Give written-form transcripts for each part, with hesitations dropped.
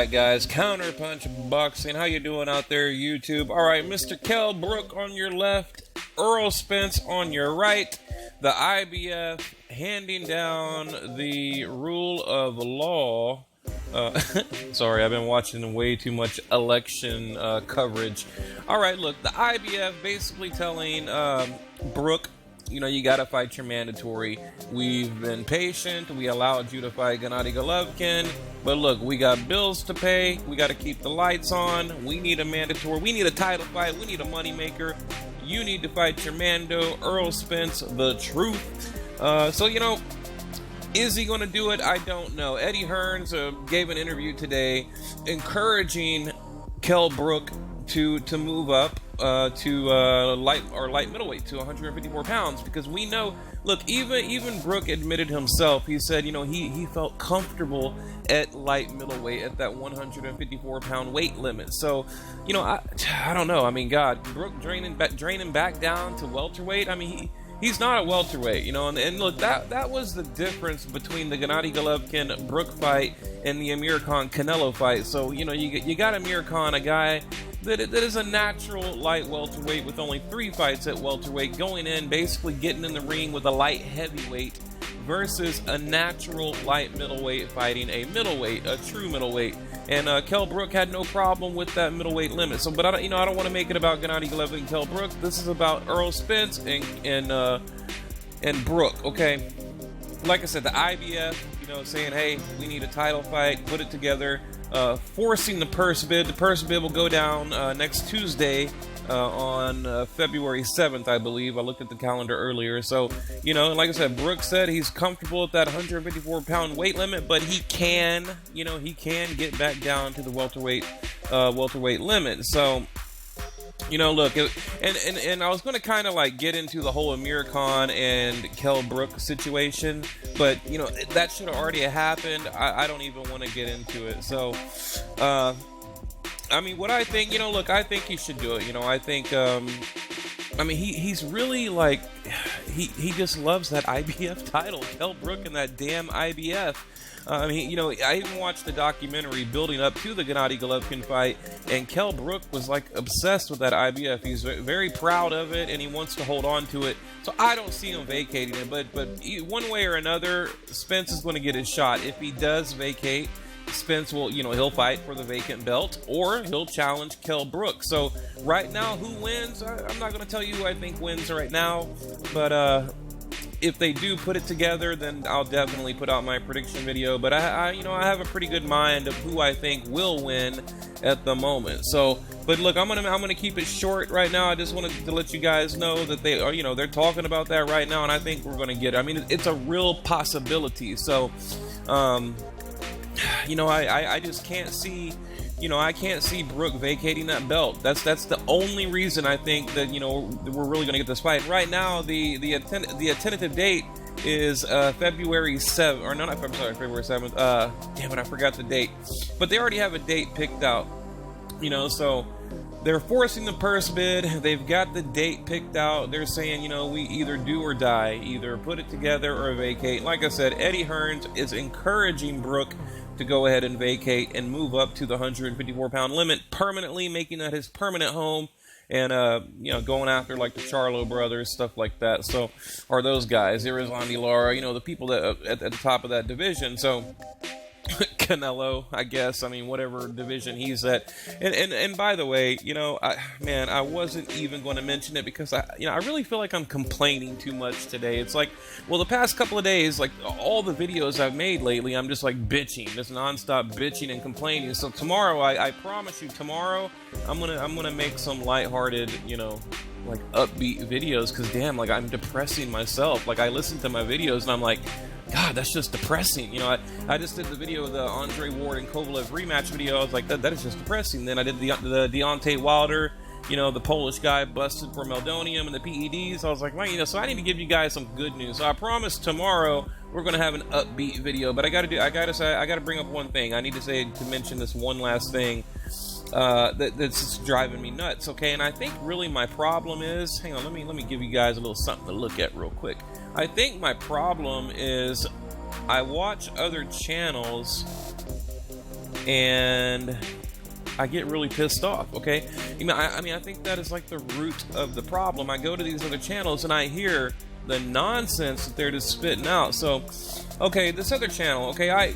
Alright guys, Counterpunch Boxing, how you doing out there, YouTube? Alright, Mr. Kell Brook on your left, Errol Spence on your right. The IBF handing down the rule of law. Sorry, I've been watching way too much election coverage. Alright, look, the IBF basically telling Brooke, you know, you gotta fight your mandatory. We've been patient. We allowed you to fight Gennady Golovkin. But look, we got bills to pay. We gotta keep the lights on. We need a mandatory. We need a title fight. We need a moneymaker. You need to fight your Mando, Errol Spence, the truth. So, you know, is he going to do it? I don't know. Eddie Hearns gave an interview today encouraging Kell Brook to move up to light middleweight to 154 pounds, because we know, look, even Brooke admitted himself, he said, you know, he felt comfortable at light middleweight at that 154 pound weight limit. So, you know, I don't know. I mean, God, Brooke draining back down to welterweight. I mean, he's not a welterweight, you know, and look, that was the difference between the Gennady Golovkin Brooke fight and the Amir Khan Canelo fight. So, you know, you got Amir Khan, a guy that is a natural light welterweight with only 3 fights at welterweight, going in, basically getting in the ring with a light heavyweight, versus a natural light middleweight fighting a middleweight, a true middleweight. And Kell Brook had no problem with that middleweight limit. So, but I don't want to make it about Gennady Golovkin and Kell Brook. This is about Errol Spence and Brooke. Okay, like I said, the IBF, you know, saying, hey, we need a title fight, put it together, forcing the purse bid. The purse bid will go down next Tuesday. On February 7th, I believe. I looked at the calendar earlier. So, you know, like I said, Brooke said he's comfortable at that 154 pound weight limit, but he can get back down to the welterweight limit. So, you know, look, and I was going to kind of like get into the whole Amir Khan and Kell Brook situation, but, you know, that should have already happened. I don't even want to get into it. So, I mean, what I think, you know, look, I think he should do it. You know, I think, I mean, he's really like, he just loves that IBF title, Kell Brook and that damn IBF. I mean, you know, I even watched the documentary building up to the Gennady Golovkin fight, and Kell Brook was like obsessed with that IBF. He's very proud of it, and he wants to hold on to it. So I don't see him vacating it, but one way or another, Spence is going to get his shot. If he does vacate, Spence will, you know, he'll fight for the vacant belt, or he'll challenge Kell Brook. So right now, who wins? I'm not going to tell you who I think wins right now, but if they do put it together, then I'll definitely put out my prediction video. But I you know, I have a pretty good mind of who I think will win at the moment. So, but look, I'm gonna keep it short right now. I just wanted to let you guys know that they are, you know, they're talking about that right now, and I think we're gonna get it. I mean, it's a real possibility. So, you know, I just can't see, you know, I can't see Brooke vacating that belt. That's the only reason I think that, you know, we're really going to get this fight. Right now, the tentative date is February 7th, or no, not February 7th. Damn it, I forgot the date. But they already have a date picked out, you know, so they're forcing the purse bid. They've got the date picked out. They're saying, you know, we either do or die, either put it together or vacate. Like I said, Eddie Hearns is encouraging Brooke to go ahead and vacate and move up to the 154 pound limit permanently, making that his permanent home, and you know, going after like the Charlo brothers, stuff like that. So, or those guys, Irizarry Lara, you know, the people that at the top of that division. So Canelo, I guess, I mean, whatever division he's at. And by the way, you know, I wasn't even going to mention it because I really feel like I'm complaining too much today. It's like, well, the past couple of days, like all the videos I've made lately, I'm just like bitching, just nonstop bitching and complaining. So tomorrow, I promise you, tomorrow I'm gonna make some lighthearted, you know, like upbeat videos, because damn, like I'm depressing myself. Like I listen to my videos and I'm like, God, that's just depressing. You know, I just did the video of the Andre Ward and Kovalev rematch video. I was like, that is just depressing. Then I did the Deontay Wilder, you know, the Polish guy busted for meldonium and the PEDs. I was like, well, you know, so I need to give you guys some good news. So I promise tomorrow we're gonna have an upbeat video. But I gotta bring up one thing. I need to mention this one last thing that's driving me nuts. Okay, and I think really my problem is, hang on, let me give you guys a little something to look at real quick. I think my problem is I watch other channels and I get really pissed off. Okay, I mean, I think that is like the root of the problem. I go to these other channels and I hear the nonsense that they're just spitting out. So, okay, this other channel, okay,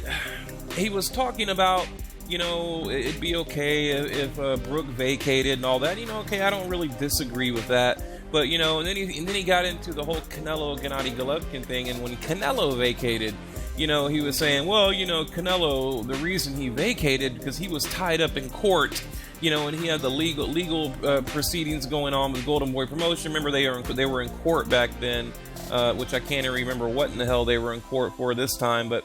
he was talking about, you know, it'd be okay if Brooke vacated and all that. You know, okay, I don't really disagree with that. But, you know, and then he got into the whole Canelo-Gennady Golovkin thing, and when Canelo vacated, you know, he was saying, well, you know, Canelo, the reason he vacated because he was tied up in court, you know, and he had the legal proceedings going on with Golden Boy Promotion. Remember, they were in court back then, which I can't even remember what in the hell they were in court for this time, but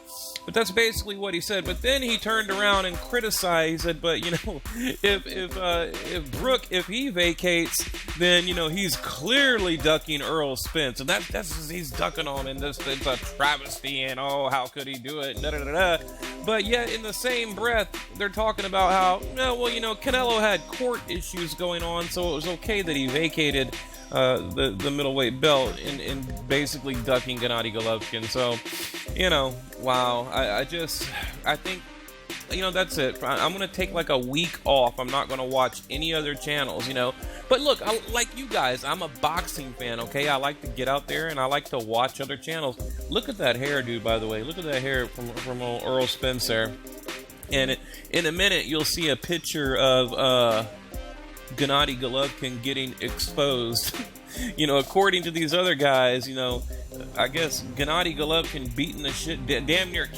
that's basically what he said. But then he turned around and criticized. He said, but, you know, if Brooke, if he vacates, then, you know, he's clearly ducking Errol Spence, and that's he's ducking on, and it's a travesty, and oh, how could he do it, da da da da. But yet, in the same breath, they're talking about how, no, well, you know, Canelo had court issues going on, so it was okay that he vacated the middleweight belt in basically ducking Gennady Golovkin. So, you know, wow. I think, you know, that's it. I'm going to take like a week off. I'm not going to watch any other channels, you know. But look, like you guys, I'm a boxing fan, okay? I like to get out there and I like to watch other channels. Look at that hair, dude, by the way. Look at that hair from Errol Spence there. And in a minute, you'll see a picture of Gennady Golovkin getting exposed. You know, according to these other guys, you know, I guess Gennady Golovkin beating the shit, damn near killed